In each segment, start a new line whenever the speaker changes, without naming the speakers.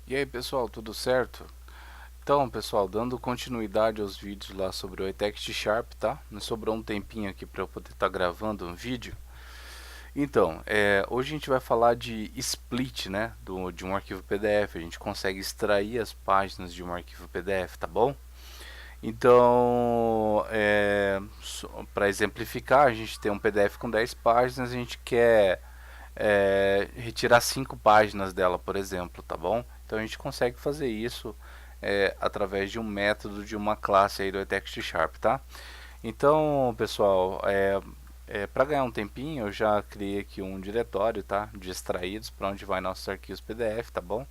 E aí pessoal, tudo certo? Então pessoal, dando continuidade aos vídeos lá sobre o iText Sharp, tá? Me sobrou um tempinho aqui para eu poder estar gravando um vídeo. Então, hoje a gente vai falar de split, né? De um arquivo PDF. A gente consegue extrair as páginas de um arquivo PDF, tá bom? Então, para exemplificar, a gente tem um PDF com 10 páginas, a gente quer retirar 5 páginas dela, por exemplo, tá bom? Então a gente consegue fazer isso através de um método de uma classe aí do iText Sharp, tá? Então, pessoal, para ganhar um tempinho, eu já criei aqui um diretório, tá? De extraídos, para onde vai nossos arquivos PDF, tá bom?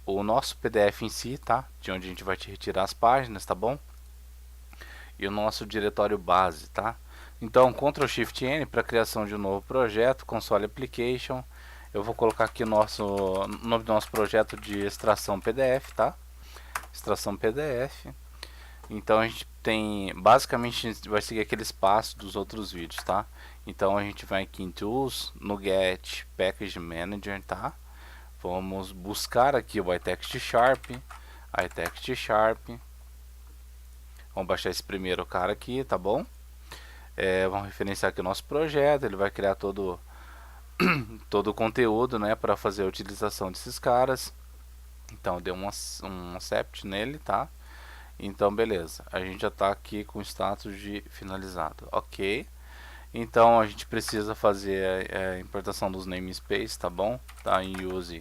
O nosso PDF em si, tá? De onde a gente vai te retirar as páginas, tá bom? E o nosso diretório base, tá? Então, Ctrl Shift N para criação de um novo projeto, console application. Eu vou colocar aqui o nome do nosso projeto de extração PDF, tá? Extração PDF. Então a gente tem, basicamente a gente vai seguir aqueles passos dos outros vídeos, tá? Então a gente vai aqui em Tools, no Get Package Manager, tá? Vamos buscar aqui o iText Sharp, iText Sharp. Vamos baixar esse primeiro cara aqui, tá bom? Vamos referenciar aqui o nosso projeto, ele vai criar todo o conteúdo, né, para fazer a utilização desses caras. Então deu um accept nele, tá? Então beleza, a gente já está aqui com o status de finalizado, ok? Então a gente precisa fazer a importação dos namespace, tá bom? Tá em use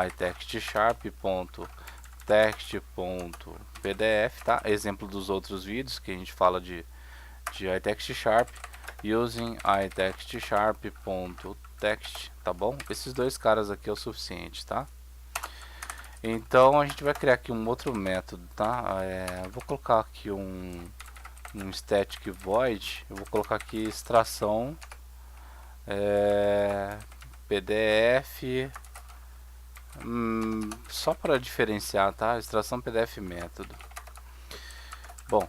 itextsharp.text.pdf, tá? Exemplo dos outros vídeos que a gente fala de iText Sharp, using itextsharp.text, tá bom? Esses dois caras aqui é o suficiente, tá? Então a gente vai criar aqui um outro método, tá? Vou colocar aqui um static void. Eu vou colocar aqui extração PDF, só para diferenciar, tá? Extração PDF método. Bom,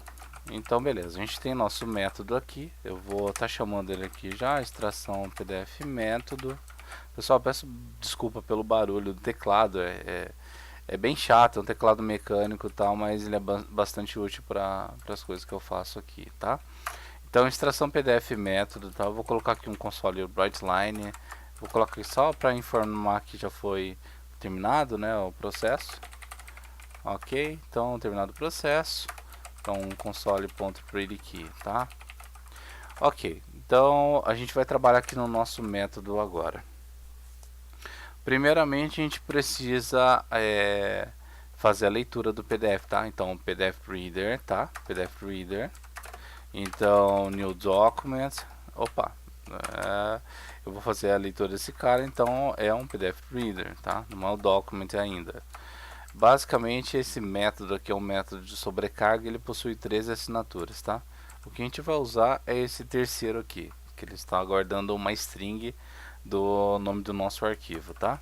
então beleza, a gente tem nosso método aqui. Eu vou estar chamando ele aqui já, extração PDF método. Pessoal, peço desculpa pelo barulho do teclado, é bem chato, é um teclado mecânico e tal, mas ele é bastante útil para as coisas que eu faço aqui, tá? Então, extração PDF método, tá? Eu vou colocar aqui um console brightline, vou colocar aqui só para informar que já foi terminado, né, o processo. Ok, então terminado o processo. Então, console.prettyKey, tá? Ok, então a gente vai trabalhar aqui no nosso método agora. Primeiramente a gente precisa fazer a leitura do PDF, tá? Então PDF Reader, tá? PDF Reader. Então New Document. Opa, eu vou fazer a leitura desse cara, então é um PDF Reader, tá? Não é um Document ainda. Basicamente esse método aqui é um método de sobrecarga, ele possui 13 assinaturas, tá? O que a gente vai usar é esse terceiro aqui, que ele está aguardando uma string do nome do nosso arquivo, tá?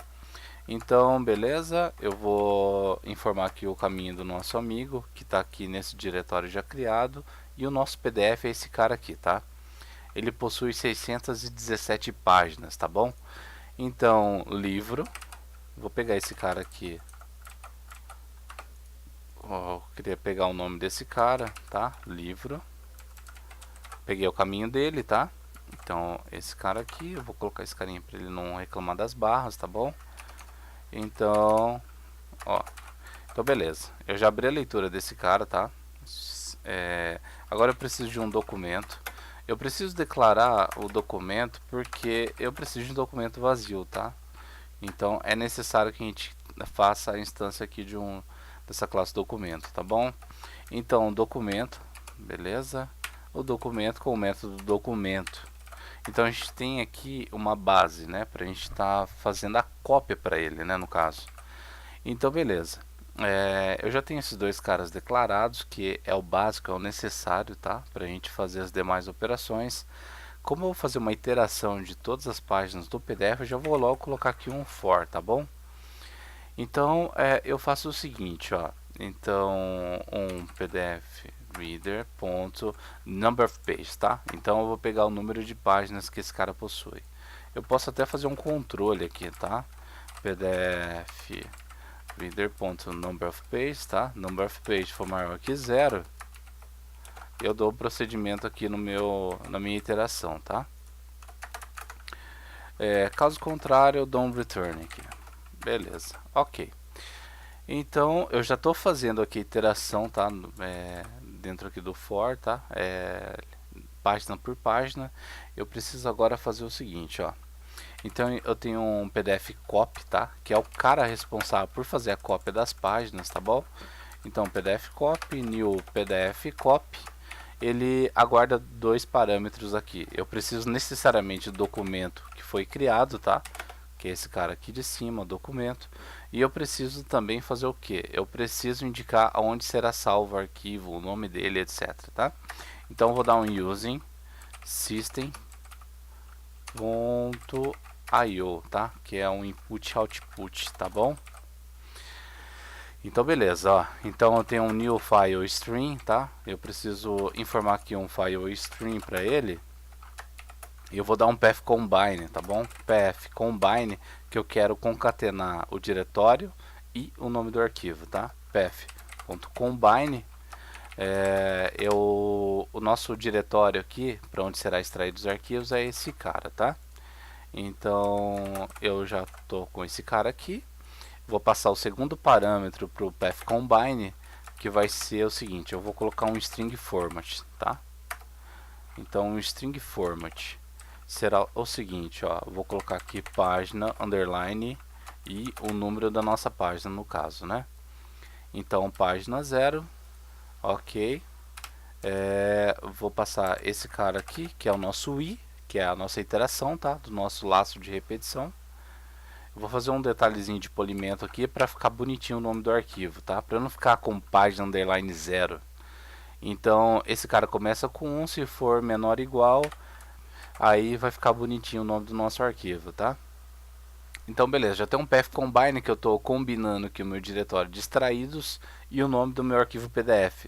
Então, beleza, eu vou informar aqui o caminho do nosso amigo, que está aqui nesse diretório já criado, e o nosso PDF é esse cara aqui, tá? Ele possui 617 páginas, tá bom? Então, livro, vou pegar esse cara aqui, eu queria pegar o nome desse cara, tá? Livro, peguei o caminho dele, tá? Então, esse cara aqui, eu vou colocar esse carinha para ele não reclamar das barras, tá bom? Então, ó, então beleza, eu já abri a leitura desse cara, tá? Agora eu preciso de um documento. Eu preciso declarar o documento porque eu preciso de um documento vazio, tá? Então é necessário que a gente faça a instância aqui dessa classe documento, tá bom? Então documento, beleza? O documento com o método documento. Então a gente tem aqui uma base, né? Pra gente estar fazendo a cópia para ele, né? No caso. Então beleza. Eu já tenho esses dois caras declarados, que é o básico, é o necessário, tá? Pra gente fazer as demais operações. Como eu vou fazer uma iteração de todas as páginas do PDF, eu já vou logo colocar aqui um for, tá bom? Então eu faço o seguinte, ó. Então um PDF reader ponto number of pages, tá? Então eu vou pegar o número de páginas que esse cara possui. Eu posso até fazer um controle aqui, tá? PDF reader.number of page, tá? Number of page for maior que 0, eu dou o procedimento aqui na minha iteração, tá? Caso contrário, eu dou um return aqui. Beleza, ok. Então, eu já estou fazendo aqui a iteração, tá? Dentro aqui do for, tá? Página por página. Eu preciso agora fazer o seguinte, ó. Então, eu tenho um PDF copy, tá? Que é o cara responsável por fazer a cópia das páginas, tá bom? Então, PDF copy, new PDF copy. Ele aguarda dois parâmetros aqui. Eu preciso necessariamente do documento que foi criado, tá? Que é esse cara aqui de cima, documento. E eu preciso também fazer o que? Eu preciso indicar aonde será salvo o arquivo, o nome dele, etc, tá? Então eu vou dar um using system.io, tá? Que é um input output, tá bom? Então beleza, ó. Então eu tenho um new file stream, tá? Eu preciso informar aqui um file stream para ele. E eu vou dar um path combine, tá bom? Path combine, que eu quero concatenar o diretório e o nome do arquivo, tá? Path.combine, o nosso diretório aqui, para onde será extraído os arquivos, é esse cara, tá? Então eu já estou com esse cara aqui. Vou passar o segundo parâmetro para o path combine, que vai ser o seguinte: eu vou colocar um string format, tá? Então um string format será o seguinte, ó, vou colocar aqui página underline e o número da nossa página no caso, né? Então página 0, ok. Vou passar esse cara aqui, que é o nosso i, que é a nossa iteração, tá? Do nosso laço de repetição. Vou fazer um detalhezinho de polimento aqui para ficar bonitinho o nome do arquivo, tá? Para não ficar com página underline 0. Então esse cara começa com 1, se for menor ou igual, aí vai ficar bonitinho o nome do nosso arquivo, tá? Então beleza, já tem um path combine que eu estou combinando aqui o meu diretório de extraídos e o nome do meu arquivo PDF.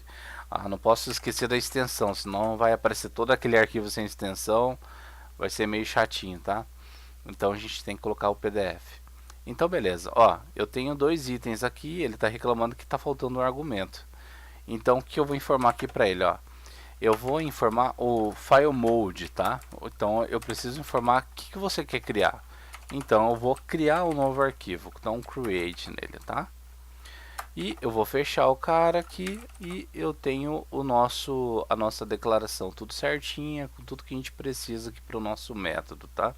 Não posso esquecer da extensão, senão vai aparecer todo aquele arquivo sem extensão, vai ser meio chatinho, tá? Então a gente tem que colocar o PDF. Então beleza, ó, eu tenho dois itens aqui, ele está reclamando que está faltando um argumento. Então o que eu vou informar aqui para ele, ó? Eu vou informar o file mode, tá? Então eu preciso informar o que você quer criar. Então eu vou criar um novo arquivo, dar um create nele, tá? E eu vou fechar o cara aqui e eu tenho a nossa declaração tudo certinha, com tudo que a gente precisa aqui para o nosso método, tá?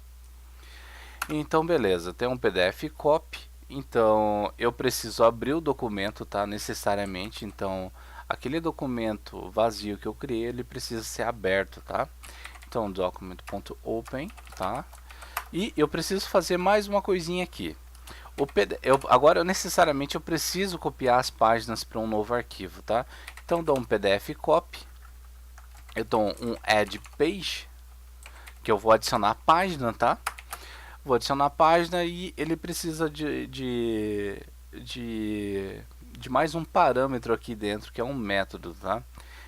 Então beleza, tem um PDF copy, então eu preciso abrir o documento, tá? Necessariamente, então aquele documento vazio que eu criei, ele precisa ser aberto, tá? Então document.open, tá? E eu preciso fazer mais uma coisinha aqui. Agora necessariamente eu preciso copiar as páginas para um novo arquivo, tá? Então dou um PDF copy, eu dou um add page, que eu vou adicionar a página, tá? Vou adicionar a página e ele precisa de mais um parâmetro aqui dentro, que é um método, tá?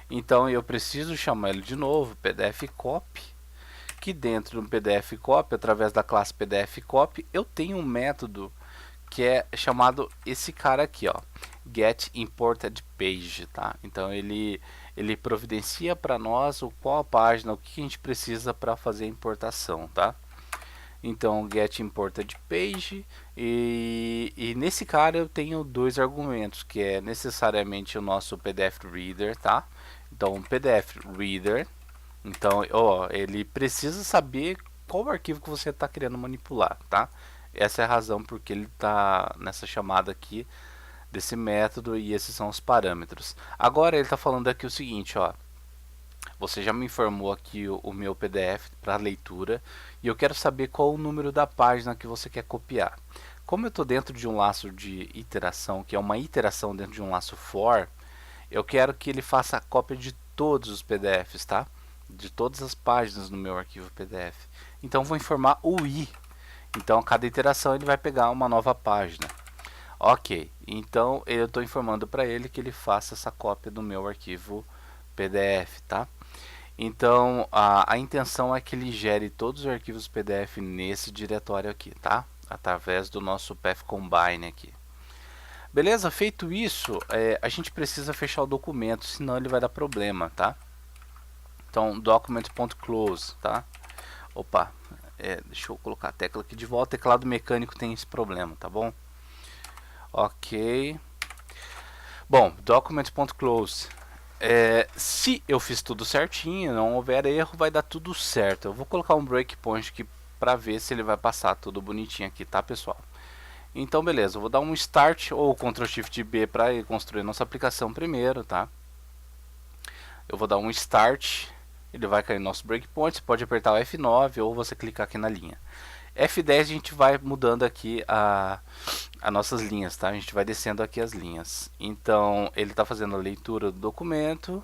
Então eu preciso chamar ele de novo, PDF copy, que dentro do PDF copy, através da classe PDF copy, eu tenho um método que é chamado esse cara aqui, ó, get imported page, tá? Então ele providencia para nós qual a página, o que a gente precisa para fazer a importação, tá? Então get imported page e nesse cara eu tenho dois argumentos, que é necessariamente o nosso PDF reader, tá? Então o PDF reader, então ó, ele precisa saber qual arquivo que você está querendo manipular, tá? Essa é a razão porque ele está nessa chamada aqui desse método e esses são os parâmetros. Agora ele está falando aqui o seguinte, ó. Você já me informou aqui o meu PDF para leitura e eu quero saber qual o número da página que você quer copiar. Como eu estou dentro de um laço de iteração, que é uma iteração dentro de um laço for, eu quero que ele faça a cópia de todos os PDFs, tá? De todas as páginas no meu arquivo PDF. Então vou informar o i. Então a cada iteração ele vai pegar uma nova página. Ok, então eu estou informando para ele que ele faça essa cópia do meu arquivo PDF, tá? Então a intenção é que ele gere todos os arquivos PDF nesse diretório aqui, tá? Através do nosso path combine aqui. Beleza? Feito isso, a gente precisa fechar o documento, senão ele vai dar problema, tá? Então, document.close, tá? Opa, deixa eu colocar a tecla aqui de volta. Teclado mecânico tem esse problema, tá bom? Ok. Bom, document.close. Se eu fiz tudo certinho, não houver erro, vai dar tudo certo. Eu vou colocar um breakpoint aqui para ver se ele vai passar tudo bonitinho aqui, tá, pessoal? Então, beleza, eu vou dar um Start ou Ctrl Shift B para construir nossa aplicação primeiro, tá? Eu vou dar um Start, ele vai cair no nosso breakpoint. Você pode apertar o F9 ou você clicar aqui na linha. F10 a gente vai mudando aqui as nossas linhas, tá? A gente vai descendo aqui as linhas. Então, ele está fazendo a leitura do documento,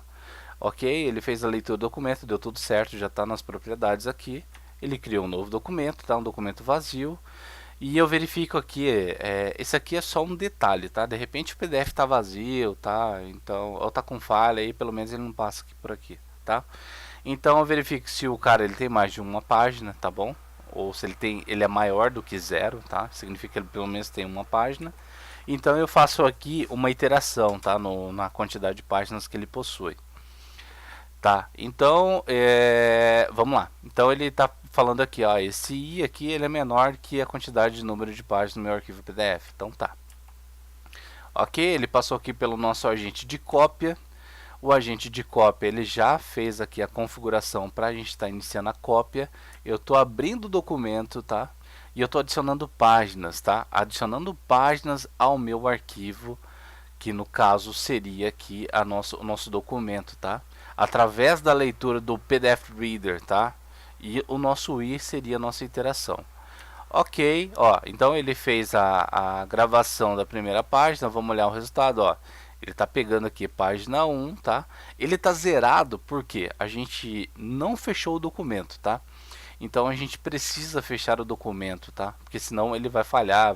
ok? Ele fez a leitura do documento, deu tudo certo, já está nas propriedades aqui. Ele criou um novo documento, tá? Um documento vazio. E eu verifico aqui, esse aqui é só um detalhe, tá? De repente o PDF tá vazio, tá? Então, ou tá com falha aí, pelo menos ele não passa aqui por aqui, tá? Então eu verifico se o cara ele tem mais de uma página, tá bom? Ou se ele é maior do que 0, tá? Significa que ele pelo menos tem uma página. Então eu faço aqui uma iteração, tá? Na quantidade de páginas que ele possui. Tá, então, vamos lá. Então ele está falando aqui, ó, esse I aqui ele é menor que a quantidade de número de páginas no meu arquivo PDF. Então tá. Ok, ele passou aqui pelo nosso agente de cópia. O agente de cópia ele já fez aqui a configuração para a gente estar iniciando a cópia. Eu estou abrindo o documento, tá? E eu estou adicionando páginas, tá? Adicionando páginas ao meu arquivo, que no caso seria aqui o nosso documento, tá? Através da leitura do PDF Reader, tá? E o nosso I seria a nossa interação. Ok, ó, então ele fez a gravação da primeira página, vamos olhar o resultado, ó. Ele está pegando aqui página 1, tá? Ele está zerado porque a gente não fechou o documento, tá? Então a gente precisa fechar o documento, tá? Porque senão ele vai falhar,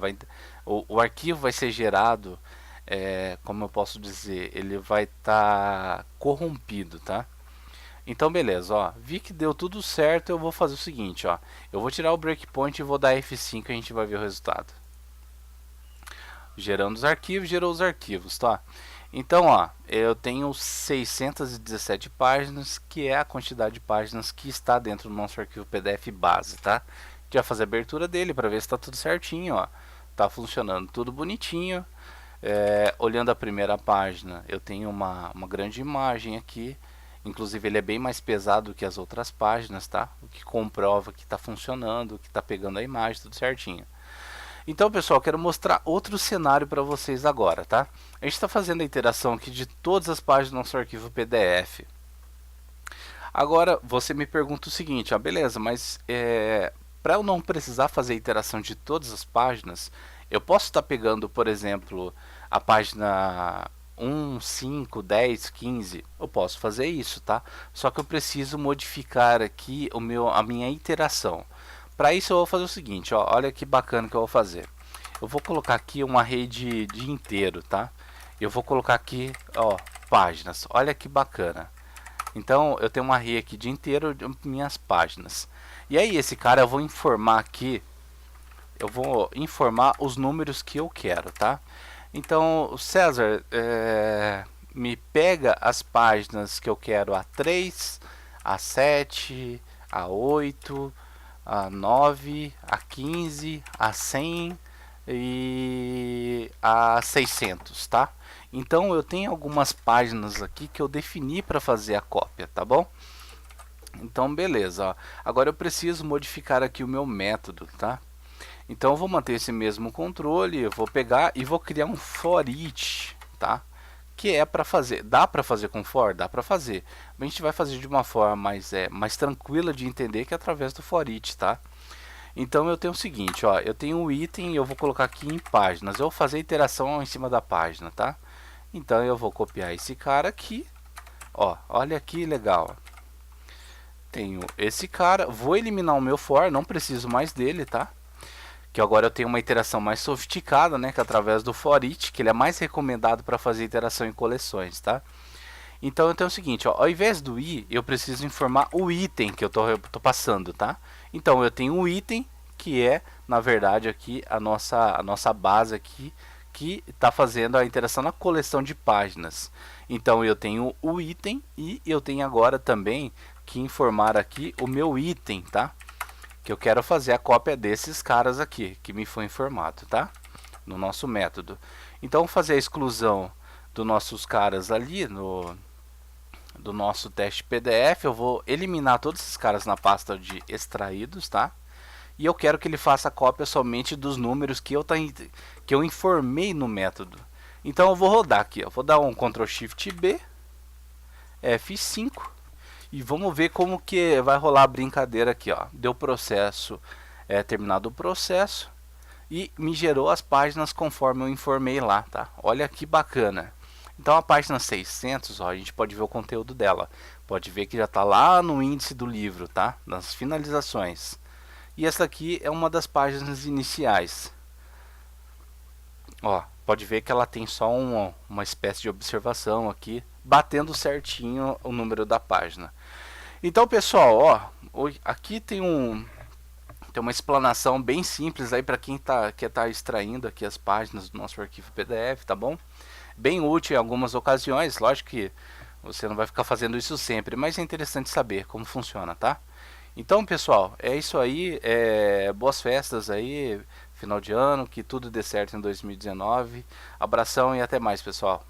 o arquivo vai ser gerado, como eu posso dizer, ele vai estar corrompido, tá? Então beleza, ó, vi que deu tudo certo, eu vou fazer o seguinte, ó, eu vou tirar o breakpoint e vou dar F5 e a gente vai ver o resultado. Gerando os arquivos, gerou os arquivos, tá? Então, ó, eu tenho 617 páginas, que é a quantidade de páginas que está dentro do nosso arquivo PDF base, tá? A gente vai fazer a abertura dele para ver se está tudo certinho, ó. Tá funcionando tudo bonitinho. Olhando a primeira página, eu tenho uma grande imagem aqui. Inclusive ele é bem mais pesado que as outras páginas, tá? O que comprova que está funcionando, que está pegando a imagem, tudo certinho. Então, pessoal, quero mostrar outro cenário para vocês agora, tá? A gente está fazendo a interação aqui de todas as páginas do nosso arquivo PDF. Agora, você me pergunta o seguinte, beleza, mas para eu não precisar fazer a interação de todas as páginas, eu posso estar pegando, por exemplo, a página 1, 5, 10, 15, eu posso fazer isso, tá? Só que eu preciso modificar aqui a minha iteração. Para isso eu vou fazer o seguinte, ó, olha que bacana que eu vou fazer. Eu vou colocar aqui uma rede de inteiro, tá? Eu vou colocar aqui, ó, páginas. Olha que bacana. Então eu tenho uma array aqui de inteiro de minhas páginas. E aí esse cara eu vou informar aqui, eu vou informar os números que eu quero, tá? Então César, me pega as páginas que eu quero A3, A7, A8, a 9, a 15, a 100 e a 600, tá? Então eu tenho algumas páginas aqui que eu defini para fazer a cópia, tá bom? Então beleza, ó. Agora eu preciso modificar aqui o meu método, tá? Então eu vou manter esse mesmo controle, eu vou pegar e vou criar um for each, tá? Que é para fazer, dá para fazer com for? Dá para fazer, mas a gente vai fazer de uma forma mais tranquila de entender, que é através do for each, tá? Então eu tenho o seguinte, ó, eu tenho um item e eu vou colocar aqui em páginas, eu vou fazer iteração em cima da página, tá? Então eu vou copiar esse cara aqui, ó, olha que legal, tenho esse cara, vou eliminar o meu for, não preciso mais dele, tá? Que agora eu tenho uma iteração mais sofisticada, né, que é através do for each, que ele é mais recomendado para fazer iteração em coleções, tá? Então eu tenho o seguinte, ó, ao invés do i, eu preciso informar o item que eu tô passando, tá? Então eu tenho um item que é, na verdade, aqui a nossa base aqui, aqui está fazendo a interação na coleção de páginas. Então eu tenho o item e eu tenho agora também que informar aqui o meu item, tá? Que eu quero fazer a cópia desses caras aqui, que me foi informado, tá? No nosso método. Então, fazer a exclusão dos nossos caras ali, do nosso teste PDF, eu vou eliminar todos esses caras na pasta de extraídos, tá? E eu quero que ele faça a cópia somente dos números que eu informei no método. Então, eu vou rodar aqui, ó. Vou dar um Ctrl Shift B, F5. E vamos ver como que vai rolar a brincadeira aqui, ó. Deu processo, terminado o processo e me gerou as páginas conforme eu informei lá, tá? Olha que bacana. Então a página 600, ó, a gente pode ver o conteúdo dela. Pode ver que já está lá no índice do livro, tá? Nas finalizações. E essa aqui é uma das páginas iniciais. Ó, pode ver que ela tem só uma espécie de observação aqui, batendo certinho o número da página. Então, pessoal, ó, aqui tem uma explanação bem simples aí para quem quer tá extraindo aqui as páginas do nosso arquivo PDF, tá bom? Bem útil em algumas ocasiões, lógico que você não vai ficar fazendo isso sempre, mas é interessante saber como funciona, tá? Então, pessoal, é isso aí, boas festas aí, final de ano, que tudo dê certo em 2019. Abração e até mais, pessoal.